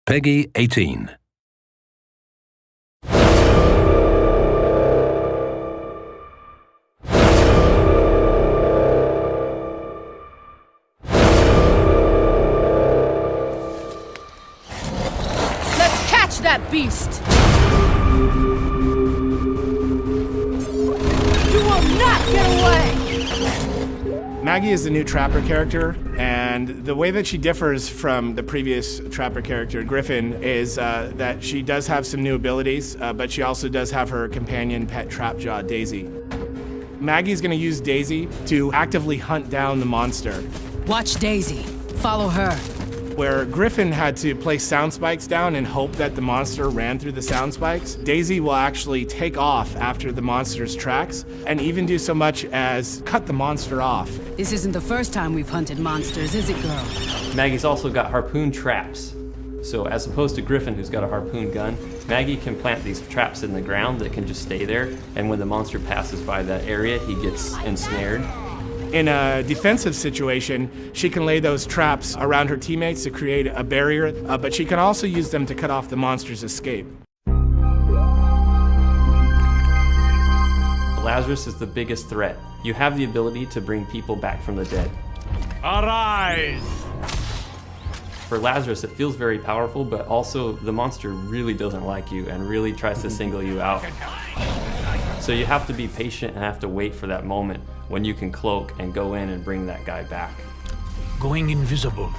Peggy 18. Let's catch that beast! You will not get away! Maggie is the new Trapper character, and the way that she differs from the previous Trapper character, Griffin, is that she does have some new abilities, but she also does have her companion pet Trapjaw, Daisy. Maggie's gonna use Daisy to actively hunt down the monster. Watch Daisy. Follow her. Where Griffin had to place sound spikes down and hope that the monster ran through the sound spikes, Daisy will actually take off after the monster's tracks and even do so much as cut the monster off. This isn't the first time we've hunted monsters, is it, girl? Maggie's also got harpoon traps. So as opposed to Griffin, who's got a harpoon gun, Maggie can plant these traps in the ground that can just stay there, and when the monster passes by that area, he gets ensnared. In a defensive situation, she can lay those traps around her teammates to create a barrier, but she can also use them to cut off the monster's escape. Lazarus is the biggest threat. You have the ability to bring people back from the dead. Arise! For Lazarus, it feels very powerful, but also the monster really doesn't like you and really tries to single you out. So you have to be patient and have to wait for that moment when you can cloak and go in and bring that guy back. Going invisible.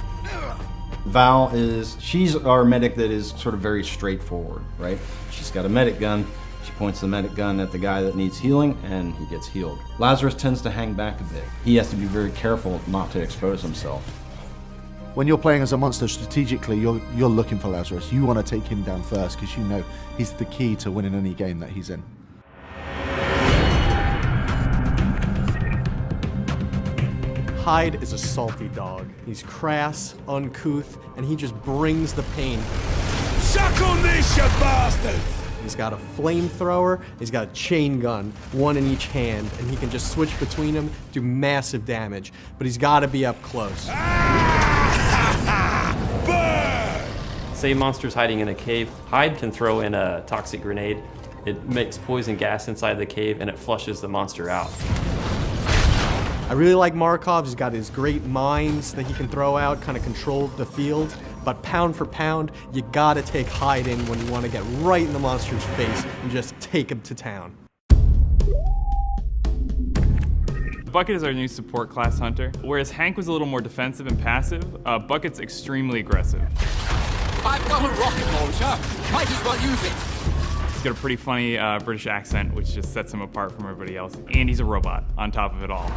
Val she's our medic that is sort of very straightforward, right? She's got a medic gun. She points the medic gun at the guy that needs healing, and he gets healed. Lazarus tends to hang back a bit. He has to be very careful not to expose himself. When you're playing as a monster strategically, you're looking for Lazarus. You want to take him down first because you know he's the key to winning any game that he's in. Hyde is a salty dog. He's crass, uncouth, and he just brings the pain. Suck on this, you bastards! He's got a flamethrower, he's got a chain gun, one in each hand, and he can just switch between them, do massive damage. But he's got to be up close. Say monster's hiding in a cave, Hyde can throw in a toxic grenade. It makes poison gas inside the cave and it flushes the monster out. I really like Markov. He's got his great mines that he can throw out, kind of control the field. But pound for pound, you gotta take Hyde in when you want to get right in the monster's face and just take him to town. Bucket is our new support class hunter. Whereas Hank was a little more defensive and passive, Bucket's extremely aggressive. I've got a rocket launcher. Might as well use it. He's got a pretty funny British accent, which just sets him apart from everybody else. And he's a robot on top of it all.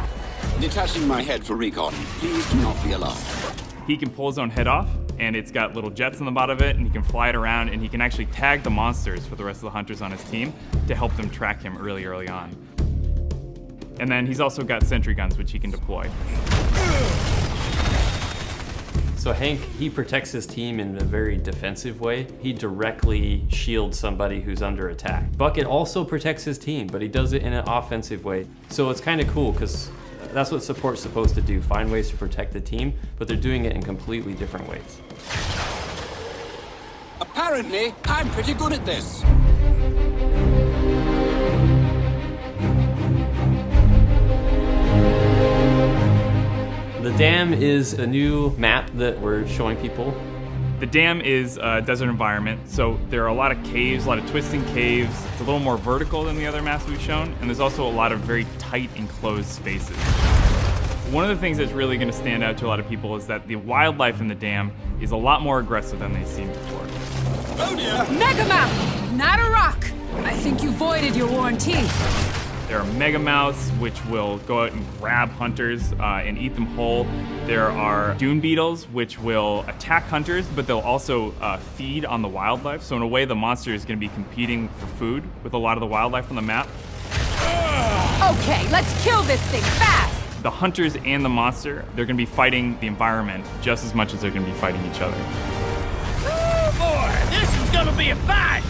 Detaching my head for recon. Please do not be alarmed. He can pull his own head off, and it's got little jets on the bottom of it, and he can fly it around, and he can actually tag the monsters for the rest of the hunters on his team to help them track him early on. And then he's also got sentry guns, which he can deploy. So Hank, he protects his team in a very defensive way. He directly shields somebody who's under attack. Bucket also protects his team, but he does it in an offensive way. So it's kind of cool, because that's what support's supposed to do, find ways to protect the team, but they're doing it in completely different ways. Apparently, I'm pretty good at this. The Dam is a new map that we're showing people. The dam is a desert environment, so there are a lot of caves, a lot of twisting caves. It's a little more vertical than the other maps we've shown, and there's also a lot of very tight enclosed spaces. One of the things that's really going to stand out to a lot of people is that the wildlife in the dam is a lot more aggressive than they've seen before. Oh dear! Megamouth, not a rock! I think you voided your warranty. There are megamouths, which will go out and grab hunters and eat them whole. There are dune beetles, which will attack hunters, but they'll also feed on the wildlife. So in a way, the monster is going to be competing for food with a lot of the wildlife on the map. Okay, let's kill this thing fast! The hunters and the monster, they're going to be fighting the environment just as much as they're going to be fighting each other. Oh boy, this is gonna be a fight!